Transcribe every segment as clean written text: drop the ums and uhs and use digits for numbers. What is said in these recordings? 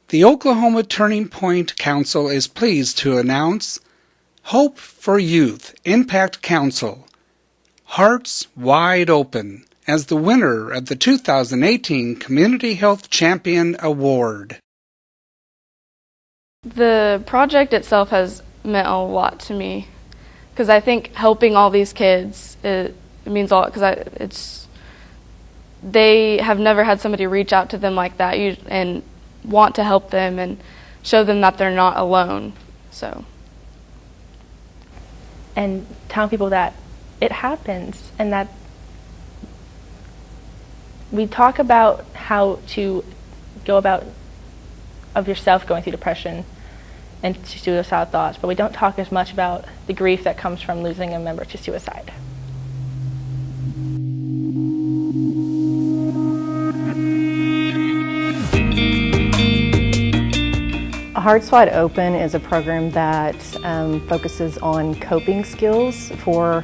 The Oklahoma Turning Point Council is pleased to announce Hope for Youth Impact Council, Hearts Wide Open, as the winner of the 2018 Community Health Champion Award. The project itself has meant a lot to me because I think helping all these kids, it means a lot because they have never had somebody reach out to them like that and want to help them and show them that they're not alone. And telling people that it happens and that we talk about how to go about of yourself going through depression and suicidal thoughts, but we don't talk as much about the grief that comes from losing a member to suicide. Hearts Wide Open is a program that focuses on coping skills for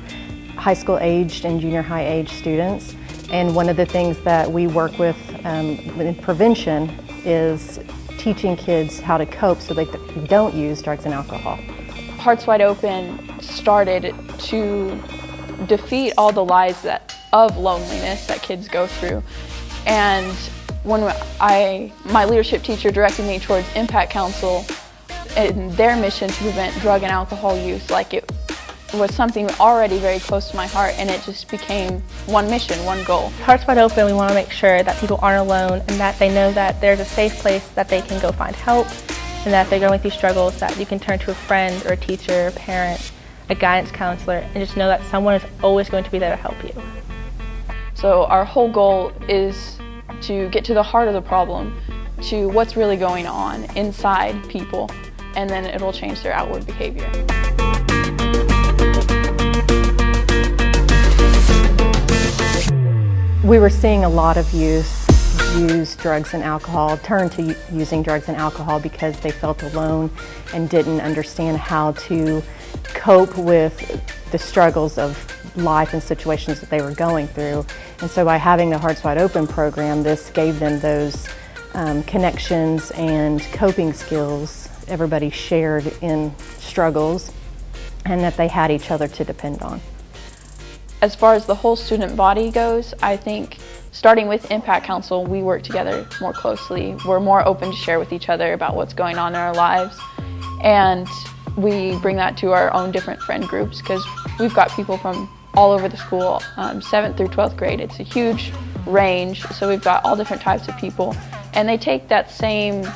high school aged and junior high age students. And one of the things that we work with in prevention is teaching kids how to cope so they don't use drugs and alcohol. Hearts Wide Open started to defeat all the lies of loneliness that kids go through. And when my leadership teacher directed me towards Impact Council and their mission to prevent drug and alcohol use, it was something already very close to my heart, and it just became one mission, one goal. Hearts Wide Open, we want to make sure that people aren't alone and that they know that there's a safe place that they can go find help, and that if they're going through struggles that you can turn to a friend or a teacher, a parent, a guidance counselor, and just know that someone is always going to be there to help you. So our whole goal is to get to the heart of the problem, to what's really going on inside people, and then it'll change their outward behavior. We were seeing a lot of youth use drugs and alcohol, turn to using drugs and alcohol because they felt alone and didn't understand how to cope with the struggles of life and situations that they were going through. And so by having the Hearts Wide Open program, this gave them those connections and coping skills. Everybody shared in struggles and that they had each other to depend on. As far as the whole student body goes, I think starting with Impact Council, we work together more closely. We're more open to share with each other about what's going on in our lives. And we bring that to our own different friend groups because we've got people from all over the school, 7th through 12th grade. It's a huge range, so we've got all different types of people. And they take that same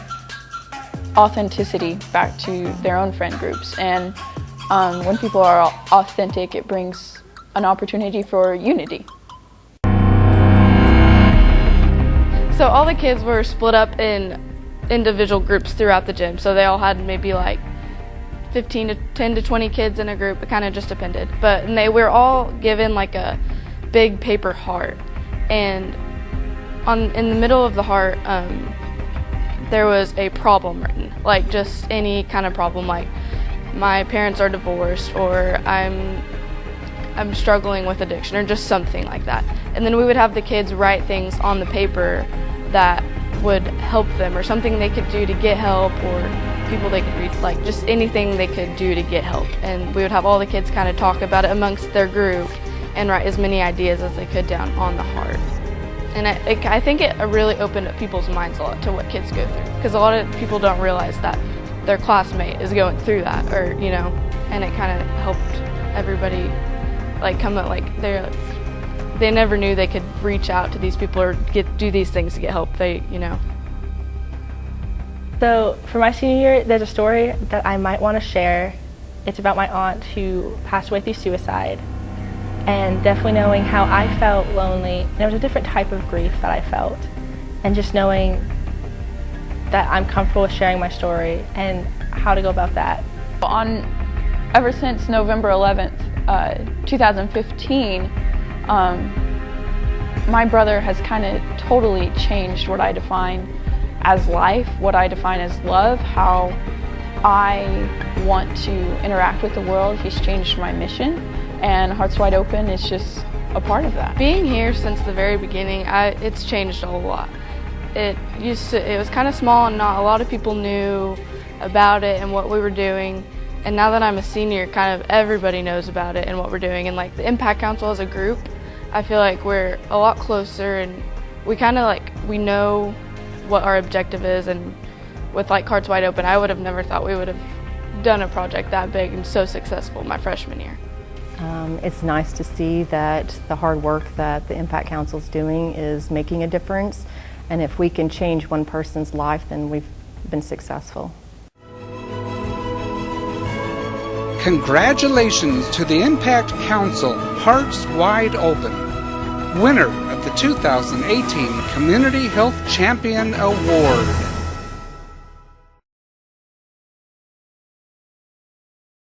authenticity back to their own friend groups. And when people are authentic, it brings an opportunity for unity. So all the kids were split up in individual groups throughout the gym. So they all had maybe 10 to 20 kids in a group. It kind of just depended. But they were all given a big paper heart. And in the middle of the heart, there was a problem written, just any kind of problem, my parents are divorced, or I'm struggling with addiction, or just something like that. And then we would have the kids write things on the paper that would help them, or something they could do to get help, or people they could read, just anything they could do to get help. And we would have all the kids kind of talk about it amongst their group and write as many ideas as they could down on the heart. And I think it really opened up people's minds a lot to what kids go through, because a lot of people don't realize that their classmate is going through that, or and it kind of helped everybody come up, they never knew they could reach out to these people or do these things to get help. So for my senior year, there's a story that I might want to share. It's about my aunt who passed away through suicide, and definitely knowing how I felt lonely. And there was a different type of grief that I felt, and just knowing that I'm comfortable with sharing my story and how to go about that. Ever since November 11th, 2015, my brother has kind of totally changed what I define as life, what I define as love, how I want to interact with the world. He's changed my mission, and Hearts Wide Open is just a part of that. Being here since the very beginning, it's changed a whole lot. it was kind of small and not a lot of people knew about it and what we were doing. And now that I'm a senior, kind of everybody knows about it and what we're doing. And like the Impact Council as a group, I feel like we're a lot closer and we kind of like, we know what our objective is. And with like Hearts Wide Open, I would have never thought we would have done a project that big and so successful my freshman year. It's nice to see that the hard work that the Impact Council is doing is making a difference. And if we can change one person's life, then we've been successful. Congratulations to the Impact Council Hearts Wide Open, winner of the 2018 Community Health Champion Award.